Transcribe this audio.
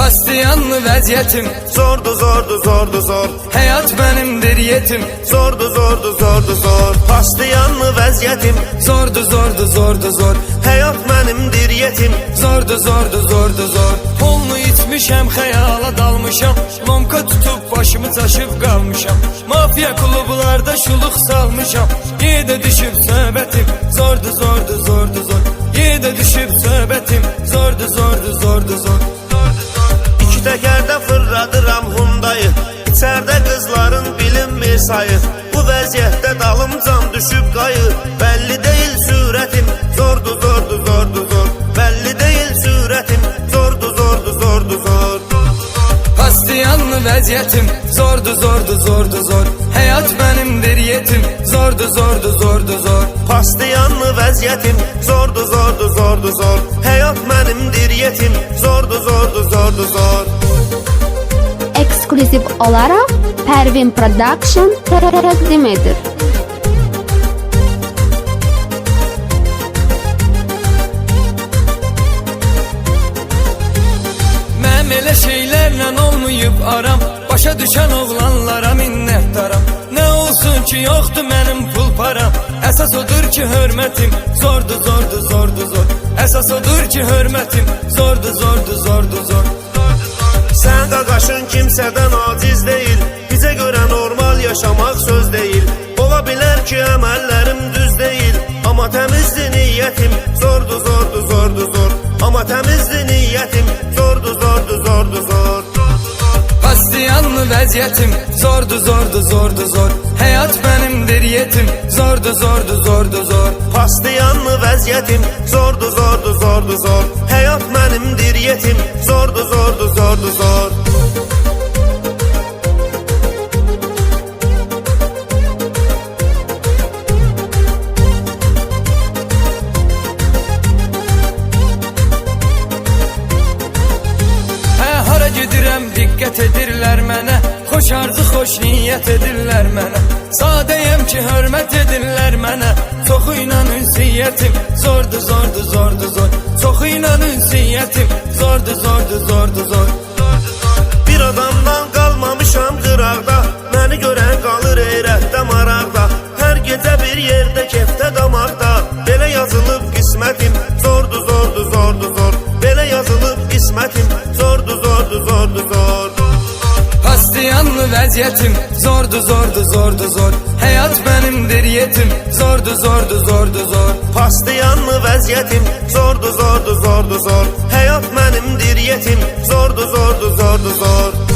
Pastiyanlı vəziyyətim Zordu zordu zordu zor. Həyat mənimdir yetim Zordu zordu zordu zor. Pastiyanlı vəziyyətim Zordu zordu zordu zor Həyat mənimdir yetim. Zordu zordu zordu zor Polnu içmişəm, xəyala dalmışam Lomka tutub başımı çaşıb qalmışam Mafiya klublarda şuluq salmışam Yedə düşüb söhbətim Zordu zordu zordu zor Yedə düşüb söhbətim Zordu zordu zordu zor İki təkərdə fırladıram Hyundai'ı. İçərdə qızların bilinmir sayı. Bu vəziyyətdə dalımcan düşüb qayı. Bəlli deyil sürətim. Zordu zordu zordu zor. Bəlli deyil sürətim. Zordu zordu zordu zor. Pastiyanlı vəziyyətim Zordu zordu zordu zor Həyat mənimdir yetim Zordu zordu zordu zor Pastiyanlı vəziyyətim Zordu zordu zordu zor. Həyat mənimdir yetim. Zordu zordu zordu zor. Ekskluziv olarak Pervin Production təqdim edir. Mənim elə şeylərlə olmayıb aram Başa düşən oğlanlara minnətdaram Nə olsun ki yoxdur mənim pul param Əsas odur ki hörmətim Zordu zordu zordu zor Əsas odur ki hörmətim Zordu zordu zordu zor Sən qaqaşın kimsədən aciz deyil. Bizə görə normal yaşamaq söz deyil. Ola bilər ki əməllərim düz deyil. Amma təmizdir niyyətim. Zordu zordu zordu zor. Amma təmizdir niyyətim. Zordu zordu zordu zor. Pastiyanlı vəziyyətim Zordu zordu zordu zor Həyat mənimdir yetim Zordu zordu zordu zor Pastiyanlı vəziyyətim Zordu zordu zordu zor. Həyat mənimdir yetim. Zordu zordu zordu zor. Hara gedirəm diqqət edirlər mənə Xoş arzu, xoş niyyət edirlər mənə Sadəyəm ki hörmət edirlər mənə Çoxu ilə ünsiyyətim Zordu zordu zordu zor Çoxu ilə ünsiyyətim Zordu zordu zordu zor Bir adamdan qalmamışam qıraqda. Məni görən qalır heyrətdə maraqda. Hər gecə bir yerdə kefdə damaqda. Belə yazılıb qismətim. Zordu zordu zordu zor. Belə yazılıb qismətim. Zordu zordu zordu zor. Pastiyanlı vəziyyətim Zordu zordu zordu zor Həyat mənimdir yetim Zordu zordu zordu zor Pastiyanlı vəziyyətim. Zordu zordu zordu zor. Həyat mənimdir yetim. Zordu zordu zordu zor.